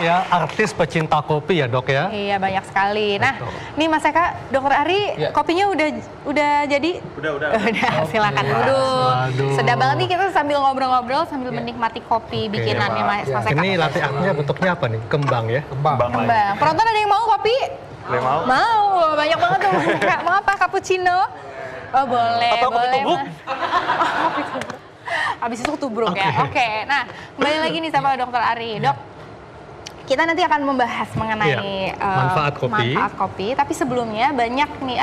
ya artis pecinta kopi ya dok ya. Iya banyak sekali. Nah, Betul. nih Mas Eka, Dokter Ari, kopinya udah jadi? Udah. Silakan duduk. Sedap banget nih kita sambil ngobrol-ngobrol sambil menikmati kopi bikinannya Mas Eka. Ini latte artnya bentuknya apa nih? Kembang ya? Kembang. Penonton ada yang mau kopi? Mau? Mau, banyak banget tuh. Mau apa? Cappuccino? Oh boleh, atau kopi boleh. tubruk? Kopi tubruk. Habis itu tubruk ya. Oke. Nah, kembali lagi nih sama Dokter Ari. Dok, kita nanti akan membahas mengenai manfaat kopi. Tapi sebelumnya banyak nih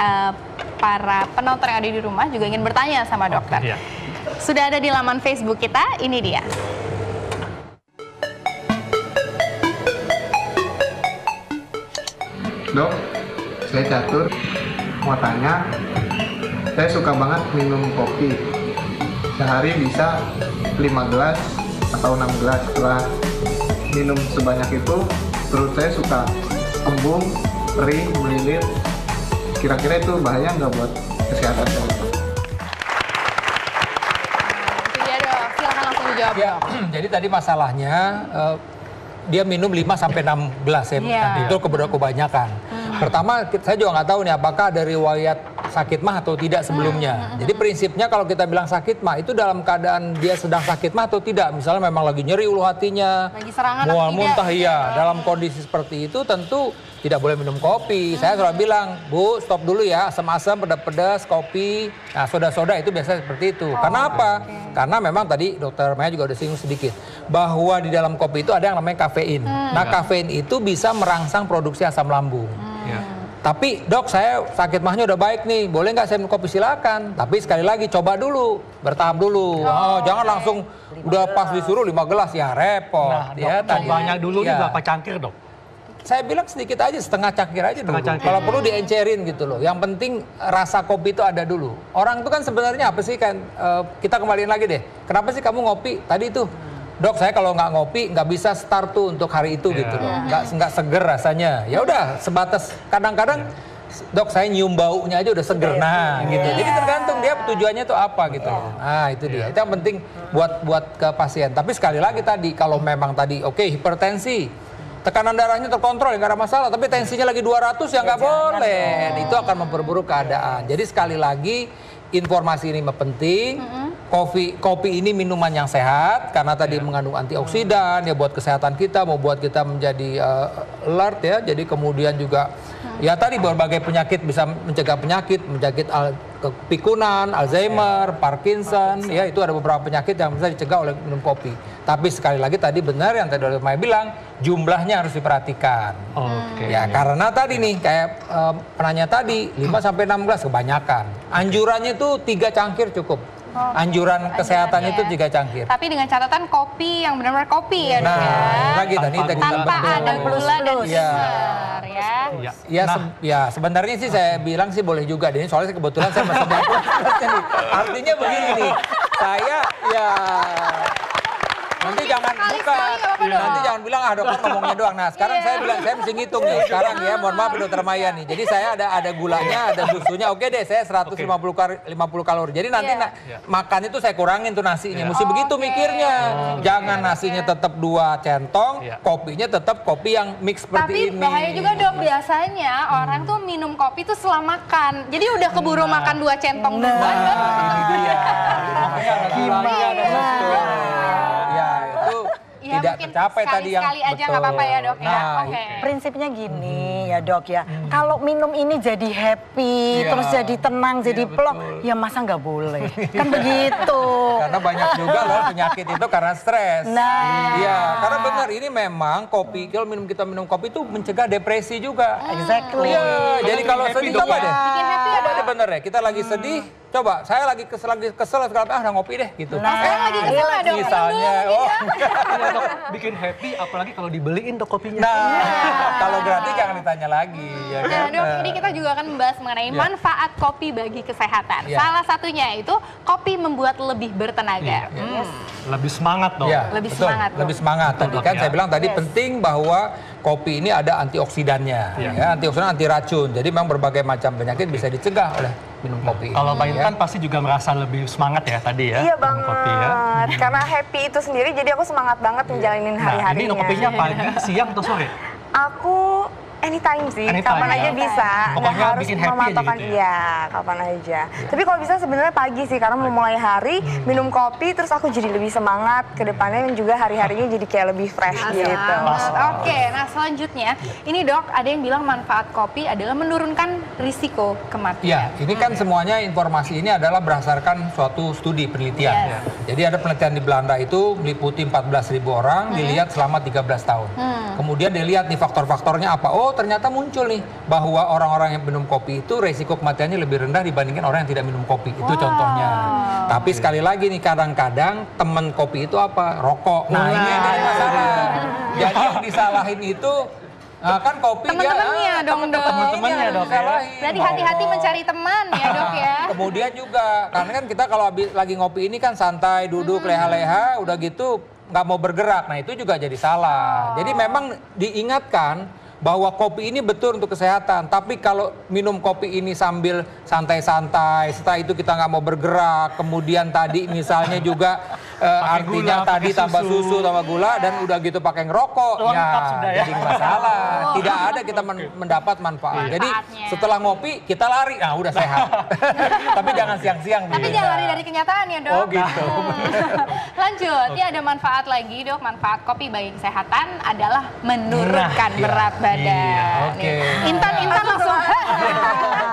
para penonton yang ada di rumah juga ingin bertanya sama dokter. Sudah ada di laman Facebook kita, ini dia. Dok, saya Catur, mau tanya, saya suka banget minum kopi. Sehari bisa 5 gelas atau 6 gelas. Setelah minum sebanyak itu, perut saya suka kembung, perih, melilit. Kira-kira itu bahaya nggak buat kesehatan saya? Itu dia dok, silakan langsung dijawab. Ya, jadi tadi masalahnya dia minum 5-6 gelas ya, itu kebanyakan. Pertama, saya juga nggak tahu nih apakah ada riwayat sakit mah atau tidak sebelumnya. Jadi prinsipnya kalau kita bilang sakit mah itu dalam keadaan dia sedang sakit mah atau tidak. Misalnya memang lagi nyeri ulu hatinya, lagi serangan mual muntah, iya. Dalam kondisi seperti itu tentu tidak boleh minum kopi. Saya selalu bilang, Bu, stop dulu ya, asam-asam, pedas-pedas, kopi. Nah, soda-soda itu biasanya seperti itu. Karena apa? Karena memang tadi Dokter Maya juga udah singgung sedikit bahwa di dalam kopi itu ada yang namanya kafein. Nah, kafein itu bisa merangsang produksi asam lambung. Tapi dok, saya sakit mahnya udah baik nih, boleh nggak saya minum kopi? Silakan. Tapi sekali lagi coba dulu, bertahap dulu. Jangan langsung udah pas disuruh 5 gelas ya repot. Nah, ya, cobanya dulu ini berapa cangkir dok? Saya bilang sedikit aja, setengah cangkir aja dulu. Kalau perlu diencerin gitu loh. Yang penting rasa kopi itu ada dulu. Orang itu kan sebenarnya apa sih kan? Kita kembaliin lagi deh. Kenapa sih kamu ngopi? Tadi tuh, dok saya kalau nggak ngopi nggak bisa start tuh untuk hari itu gitu loh. Nggak seger rasanya. Ya udah sebatas kadang-kadang dok saya nyium baunya aja udah seger. Nah gitu. Jadi tergantung dia tujuannya tuh apa gitu. Nah itu dia. Itu yang penting buat ke pasien. Tapi sekali lagi tadi kalau memang tadi oke, hipertensi. Tekanan darahnya terkontrol, nggak ada masalah. Tapi tensinya lagi 200 ya nggak boleh. Itu akan memperburuk keadaan. Jadi sekali lagi informasi ini penting. Kopi ini minuman yang sehat karena tadi mengandung antioksidan ya buat kesehatan kita, mau buat kita menjadi alert ya. Jadi kemudian juga ya tadi berbagai penyakit bisa mencegah penyakit kepikunan, Alzheimer, Parkinson, ya itu ada beberapa penyakit yang bisa dicegah oleh minum kopi. Tapi sekali lagi tadi benar yang tadi Dokter Maya bilang, jumlahnya harus diperhatikan. Ya karena tadi nih kayak penanya tadi 5-6 gelas kebanyakan. Anjurannya itu 3 cangkir cukup. Anjuran kesehatan itu 3 cangkir. Tapi dengan catatan kopi yang benar-benar kopi ya dok ya. Lagi tadi tanpa ada gula dan sugar ya. Ya sebenarnya sih saya bilang sih boleh juga. Ini soalnya kebetulan saya masih nih. Artinya begini nih, saya ya nanti jangan bukan, nanti jangan bilang dokter ngomongnya doang. Nah sekarang saya bilang saya mesti ngitung nih sekarang ya, mohon maaf Dokter Maya nih. Jadi saya ada gulanya, ada susunya. Oke deh, saya 150 kalori. Jadi nanti makan itu saya kurangin tuh nasinya. Mesti begitu mikirnya. Jangan nasinya tetap 2 centong, kopinya tetap kopi yang mix seperti ini. Tapi bahaya juga dok, biasanya orang tuh minum kopi tuh setelah makan. Jadi udah keburu makan 2 centong duluan. Ini dia. Ya, tidak tercapai tadi yang sekali aja nggak apa-apa ya dok ya. Prinsipnya gini ya dok ya, kalau minum ini jadi happy, terus jadi tenang, jadi plong, ya masa nggak boleh? Kan begitu. Karena banyak juga loh penyakit itu karena stres. Iya, karena benar ini memang kopi, kalau kita minum kopi itu mencegah depresi juga. Exactly. Iya, jadi kalau sedih coba deh. Bikin happy ya dok. Bener ya, kita lagi sedih, coba saya lagi kesel sekarang udah ngopi deh gitu. Sekarang lagi kesel ya dok. Misalnya, bikin happy apalagi kalau dibeliin dok kopinya. Nah, kalau gratis jangan ditanya lagi. Ya Nah kan? dok, ini kita juga akan membahas mengenai manfaat kopi bagi kesehatan. Salah satunya itu kopi membuat lebih bertenaga. Lebih semangat dong. Lebih semangat. Lebih semangat. Tadi kan saya bilang tadi penting bahwa kopi ini ada antioksidannya. Ya, antioksidan anti racun. Jadi memang berbagai macam penyakit bisa dicegah oleh minum kopi. Kalau Mbak Intan pasti juga merasa lebih semangat ya tadi ya. Iya minum banget, kopi ya. karena happy itu sendiri jadi aku semangat banget menjalanin Nah, hari-harinya. ini minum kopinya pagi, siang atau sore? Aku anytime sih, Anytime, kapan ya? aja bisa, nggak Pokoknya harus bikin happy aja mematokkan gitu ya? iya, kapan aja. Tapi kalau bisa sebenarnya pagi sih, karena memulai hari minum kopi, terus aku jadi lebih semangat ke depannya dan juga hari-harinya jadi kayak lebih fresh gitu. Oke, nah selanjutnya ini Dok, ada yang bilang manfaat kopi adalah menurunkan risiko kematian. Ya, ini kan semuanya informasi ini adalah berdasarkan suatu studi penelitian. Yes. Jadi ada penelitian di Belanda itu meliputi 14.000 orang, dilihat selama 13 tahun. Kemudian dilihat nih faktor-faktornya apa. Oh, ternyata muncul nih bahwa orang-orang yang minum kopi itu resiko kematiannya lebih rendah dibandingkan orang yang tidak minum kopi. Itu contohnya. Tapi sekali lagi nih, kadang-kadang teman kopi itu apa? Rokok. Nah, ini yang jadi masalah. Jadi yang disalahin itu kan kopi Teman-temannya dia dong, Dok. Teman-temannya, Dok, ya. Berarti hati-hati mencari teman ya Dok ya. Kemudian juga, karena kan kita kalau lagi ngopi ini kan santai, duduk, leha-leha, udah gitu nggak mau bergerak. Nah itu juga jadi salah. Jadi memang diingatkan bahwa kopi ini betul untuk kesehatan. Tapi kalau minum kopi ini sambil santai-santai, setelah itu kita nggak mau bergerak, kemudian tadi misalnya juga artinya gula, tadi pakai tambah susu, tambah gula, dan udah gitu pakai ngerokok, Lengkap sudah ya. jadi masalah. Tidak ada kita mendapat manfaat. Jadi Manfaatnya. setelah ngopi kita lari, nah udah sehat. Tapi jangan siang-siang. Tapi nih. jangan lari dari kenyataan ya Dok. Oh gitu. Lanjut, ini ada manfaat lagi Dok. Manfaat kopi bagi kesehatan adalah menurunkan berat badan. Iya, oke. Nih. Intan langsung.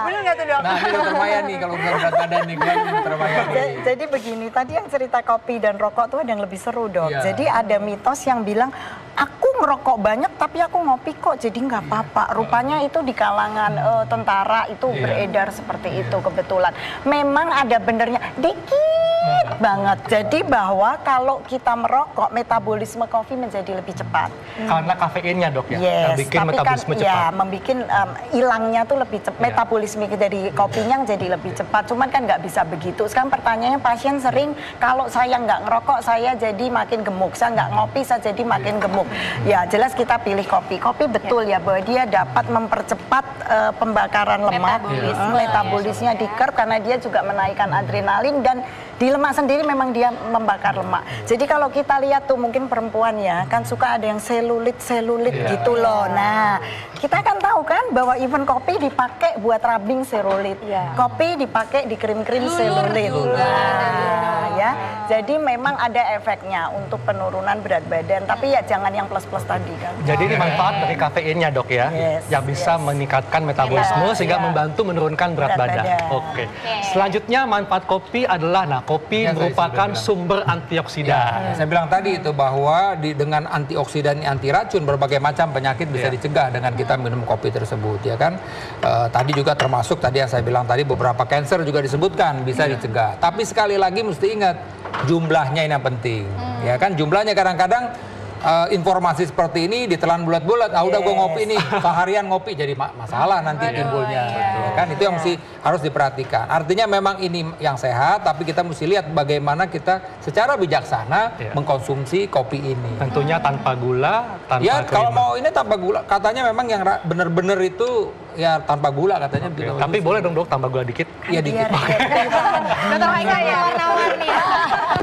Bener nggak tuh Dok? Nah ini Dokter Maya nih kalau urusan berat badan nih, kan Dokter Maya nih. Jadi begini, tadi yang cerita kopi dan rokok tuh ada yang lebih seru Dok. Iya. Jadi ada mitos yang bilang, aku ngerokok banyak tapi aku ngopi kok jadi nggak apa-apa. Rupanya itu di kalangan tentara itu beredar seperti itu kebetulan. Memang ada benernya, dikit banget. Jadi bahwa kalau kita merokok, metabolisme kopi menjadi lebih cepat. Karena kafeinnya Dok ya, yang Yes, bikin tapi metabolisme kan cepat. ya membuat hilangnya tuh lebih cepat, metabolisme dari kopinya jadi lebih cepat. Cuman kan nggak bisa begitu. Sekarang pertanyaannya pasien sering, kalau saya nggak ngerokok saya jadi makin gemuk, saya nggak ngopi saya jadi makin gemuk. Ya jelas kita pilih kopi. Kopi betul ya bahwa dia dapat mempercepat pembakaran lemak, metabolisnya di curb karena dia juga menaikkan adrenalin dan di lemak sendiri memang dia membakar lemak. Jadi kalau kita lihat tuh mungkin perempuan ya kan suka ada yang selulit gitu loh. Nah kita kan tahu kan bahwa even kopi dipakai buat rubbing selulit, kopi dipakai di krim-krim selulit. Nah, ya jadi memang ada efeknya untuk penurunan berat badan. Tapi ya jangan yang plus-plus tadi kan. Jadi ini manfaat dari kafeinnya Dok ya, Yes, yang bisa meningkatkan metabolisme sehingga membantu menurunkan berat badan. Oke. Selanjutnya manfaat kopi adalah, nah kopi Ya, saya merupakan sudah bilang. sumber antioksidan. Saya bilang tadi itu bahwa dengan antioksidan, anti racun, berbagai macam penyakit bisa dicegah dengan kita minum kopi tersebut, ya kan. Tadi juga termasuk tadi yang saya bilang tadi beberapa kanker juga disebutkan bisa dicegah. Tapi sekali lagi mesti ingat jumlahnya ini yang penting, ya kan. Jumlahnya kadang-kadang informasi seperti ini ditelan bulat-bulat. Ah udah gue ngopi nih, seharian ngopi jadi masalah nanti timbulnya. Ya kan itu yang mesti harus diperhatikan. Artinya memang ini yang sehat, tapi kita mesti lihat bagaimana kita secara bijaksana mengkonsumsi kopi ini. Tentunya tanpa gula, tanpa Ya kalau creamer. mau ini tanpa gula, katanya memang yang benar-benar itu ya tanpa gula katanya. Oke, tapi boleh dong Dok tambah gula dikit? Iya dikit. Dr. Haika ya warna-warni.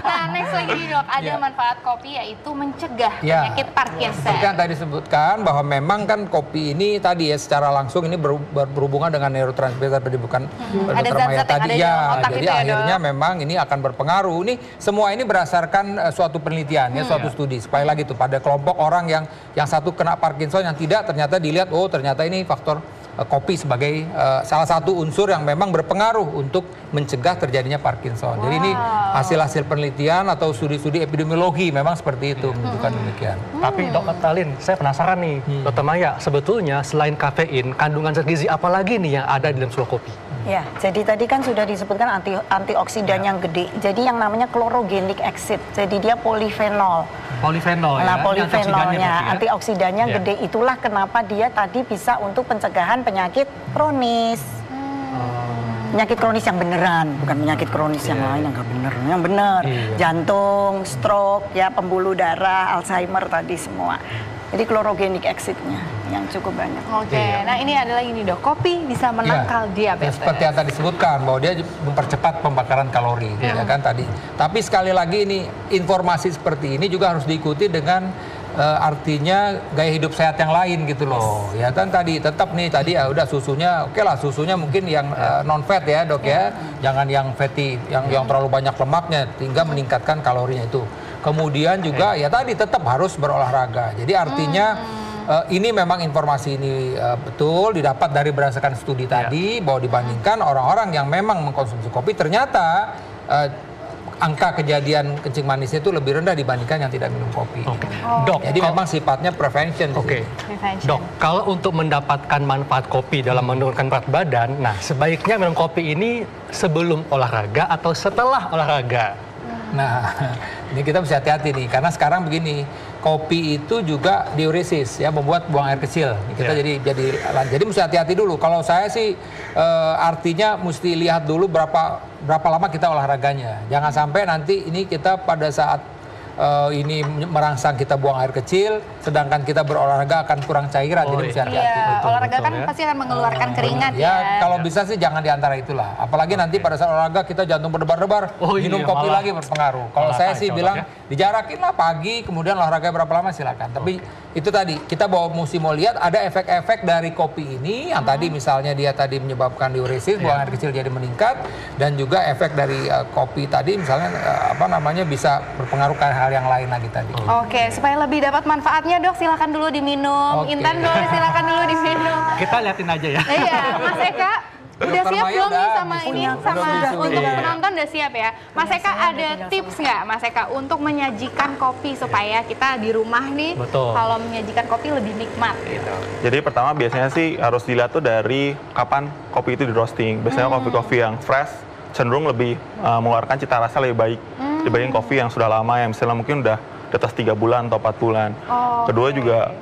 Nah next lagi nih Dok, ada manfaat kopi yaitu mencegah penyakit Parkinson. Seperti yang tadi disebutkan bahwa memang kan kopi ini tadi ya secara langsung ini berhubungan dengan neurotransmitter tadi bukan Ada Dr. Maya zat-zat yang tadi ada di ya. otak Jadi itu ya, akhirnya Dok. memang ini akan berpengaruh. Ini semua ini berdasarkan suatu penelitian ya, suatu studi. Sekali lagi tuh pada kelompok orang yang satu kena Parkinson, yang tidak ternyata dilihat oh ternyata ini faktor kopi sebagai salah satu unsur yang memang berpengaruh untuk mencegah terjadinya Parkinson. Jadi ini hasil-hasil penelitian atau studi-studi epidemiologi memang seperti itu menunjukkan demikian. Tapi Dr. Talin, saya penasaran nih, Dr. Maya, sebetulnya selain kafein, kandungan zat gizi apa lagi nih yang ada di dalam sebuah kopi? Ya, jadi tadi kan sudah disebutkan antioksidan yang gede. Jadi yang namanya chlorogenic acid. Jadi dia polifenol. Polifenol Nah, ya? polifenolnya, antioksidannya Ya. gede. Itulah kenapa dia tadi bisa untuk pencegahan penyakit kronis. Penyakit kronis yang beneran, bukan penyakit kronis yang lain yang nggak bener. Yang bener, jantung, stroke, ya pembuluh darah, Alzheimer tadi semua. Jadi chlorogenic acid-nya. yang cukup banyak. Oke, nah ini adalah ini dok, kopi bisa menangkal diabetes. Seperti yang tadi disebutkan bahwa dia mempercepat pembakaran kalori, ya kan tadi. Tapi sekali lagi ini informasi seperti ini juga harus diikuti dengan artinya gaya hidup sehat yang lain gitu loh. Ya kan tadi tetap nih tadi ya udah susunya oke lah, susunya mungkin yang non fat ya dok ya. Jangan yang fatty, yang terlalu banyak lemaknya hingga meningkatkan kalorinya itu. Kemudian juga ya tadi tetap harus berolahraga. Jadi artinya ini memang informasi ini betul didapat dari berdasarkan studi tadi bahwa dibandingkan orang-orang yang memang mengkonsumsi kopi ternyata angka kejadian kencing manisnya itu lebih rendah dibandingkan yang tidak minum kopi. Dok, jadi memang sifatnya prevention. Dok, kalau untuk mendapatkan manfaat kopi dalam menurunkan berat badan, nah sebaiknya minum kopi ini sebelum olahraga atau setelah olahraga? Nah, ini kita mesti hati-hati nih, karena sekarang begini, kopi itu juga diuresis, ya, membuat buang air kecil. Kita jadi mesti hati-hati dulu. Kalau saya sih artinya mesti lihat dulu berapa lama kita olahraganya. Jangan sampai nanti ini kita pada saat ini merangsang kita buang air kecil, sedangkan kita berolahraga akan kurang cairan, jadi mesti hati-hati. Iya, olahraga kan pasti akan mengeluarkan keringat ya. Kalau bisa sih jangan diantara itulah. Apalagi nanti pada saat olahraga kita jantung berdebar-debar, minum kopi lagi berpengaruh. Kalau saya sih bilang dijarakin lah pagi, kemudian olahraga berapa lama silakan. Tapi itu tadi kita mesti mau lihat ada efek-efek dari kopi ini yang tadi misalnya dia tadi menyebabkan diuresis, buang air kecil jadi meningkat, dan juga efek dari kopi tadi misalnya bisa berpengaruh ke hal yang lain lagi tadi. Oke, supaya lebih dapat manfaatnya dok, silakan dulu diminum. Intan boleh silakan dulu diminum. Kita liatin aja ya. Iya, Mas Eka. Udah siap belum nih sama ini sama untuk penonton udah siap ya? Mas Eka ada tips nggak Mas Eka untuk menyajikan kopi supaya kita di rumah nih kalau menyajikan kopi lebih nikmat gitu? Jadi pertama biasanya sih harus dilihat tuh dari kapan kopi itu di roasting. Biasanya kopi-kopi yang fresh cenderung lebih mengeluarkan cita rasa lebih baik dibanding kopi yang sudah lama yang misalnya mungkin udah di atas 3 bulan atau 4 bulan. Kedua juga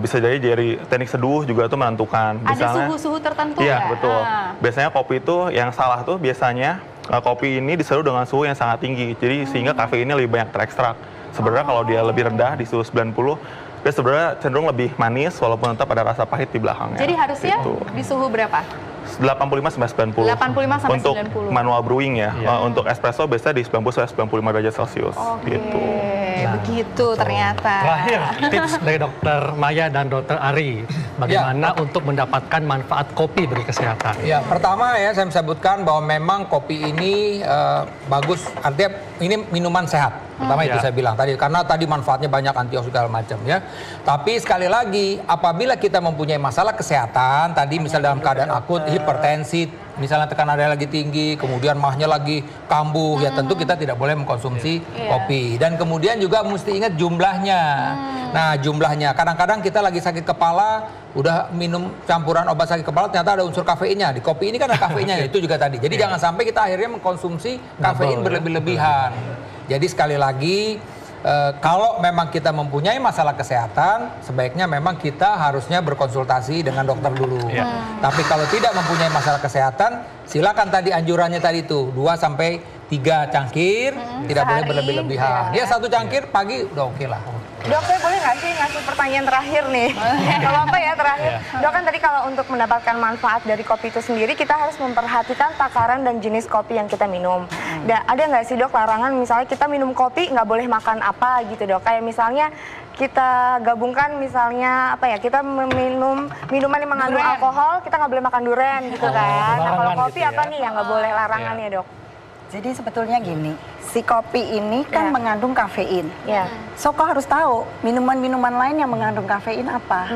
bisa jadi dari teknik seduh juga itu menentukan. Ada suhu-suhu tertentu Iya, nggak? betul. Biasanya kopi itu yang salah tuh biasanya kopi ini diseduh dengan suhu yang sangat tinggi. Jadi sehingga kafeinnya lebih banyak terekstrak. Sebenarnya kalau dia lebih rendah di suhu 90, dia sebenarnya cenderung lebih manis walaupun tetap ada rasa pahit di belakangnya. Jadi harusnya di suhu berapa? 85-90. 85-90. Untuk manual brewing ya. Untuk espresso biasanya di 90-95 derajat Celcius. Gitu. Begitu ternyata. Terakhir, tips dari Dokter Maya dan Dokter Ari, bagaimana untuk mendapatkan manfaat kopi bagi kesehatan? Ya, pertama ya saya sebutkan bahwa memang kopi ini bagus, artinya ini minuman sehat. Pertama itu saya bilang tadi, karena tadi manfaatnya banyak, antioksidan macam ya. Tapi sekali lagi, apabila kita mempunyai masalah kesehatan, tadi misalnya dalam keadaan akut, hipertensi, misalnya tekanan darah lagi tinggi, kemudian mahnya lagi kambuh, ya tentu kita tidak boleh mengkonsumsi kopi. Dan kemudian juga mesti ingat jumlahnya. Nah jumlahnya, kadang-kadang kita lagi sakit kepala, udah minum campuran obat sakit kepala, ternyata ada unsur kafeinnya. Di kopi ini kan ada kafeinnya, itu juga tadi. Jadi jangan sampai kita akhirnya mengkonsumsi kafein berlebih-lebihan. Jadi sekali lagi, kalau memang kita mempunyai masalah kesehatan, sebaiknya memang kita harusnya berkonsultasi dengan dokter dulu. Tapi kalau tidak mempunyai masalah kesehatan, silakan tadi anjurannya tadi itu 2-3 cangkir, tidak boleh berlebih-lebihan. Ya 1 cangkir pagi udah oke lah. Dok, saya boleh nggak sih ngasih pertanyaan terakhir nih? Kalau apa ya terakhir? Dok, kan tadi kalau untuk mendapatkan manfaat dari kopi itu sendiri, kita harus memperhatikan takaran dan jenis kopi yang kita minum. Ada nggak sih dok larangan misalnya kita minum kopi nggak boleh makan apa gitu dok? Kayak misalnya kita gabungkan misalnya kita meminum minuman yang mengandung alkohol, kita nggak boleh makan durian gitu kan? Nah kalau kopi apa nih yang nggak boleh larangannya dok? Jadi sebetulnya gini, si kopi ini kan mengandung kafein. So kau harus tahu minuman-minuman lain yang mengandung kafein apa.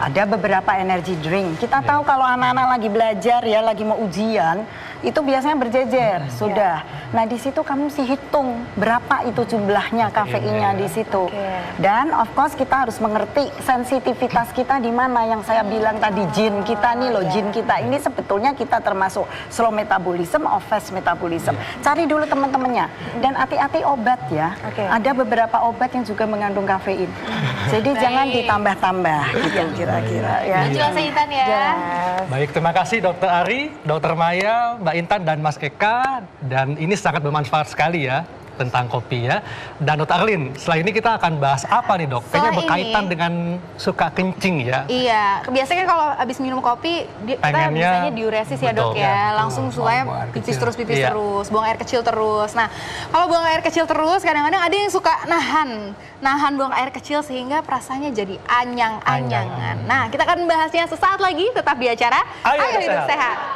Ada beberapa energy drink. Kita tahu kalau anak-anak lagi belajar ya, lagi mau ujian, itu biasanya berjejer sudah. Nah di situ kamu mesti hitung berapa itu jumlahnya kafeinnya di situ. Dan of course kita harus mengerti sensitivitas kita di mana yang saya bilang tadi, jin kita nih loh, jin kita ini sebetulnya kita termasuk slow metabolism or fast metabolism. Cari dulu teman-temannya. Dan hati-hati obat ya. Ada beberapa obat yang juga mengandung kafein. Jadi jangan ditambah-tambah gitu kira-kira ya. Jelasin Intan ya. Baik, terima kasih Dokter Ari, Dokter Maya, Mbak Intan dan Mas Eka, dan ini sangat bermanfaat sekali ya. tentang kopi ya. Dan Dr. Arlin, setelah ini kita akan bahas apa nih dok? Kayaknya berkaitan dengan suka kencing ya. Iya, biasanya kalau habis minum kopi kita biasanya diuresis ya dok ya. Langsung supaya pipis terus, buang air kecil terus. Nah, kalau buang air kecil terus kadang-kadang ada yang suka nahan buang air kecil sehingga perasaannya jadi anyang-anyangan. Nah, kita akan bahasnya sesaat lagi, tetap di acara Ayo Hidup Sehat.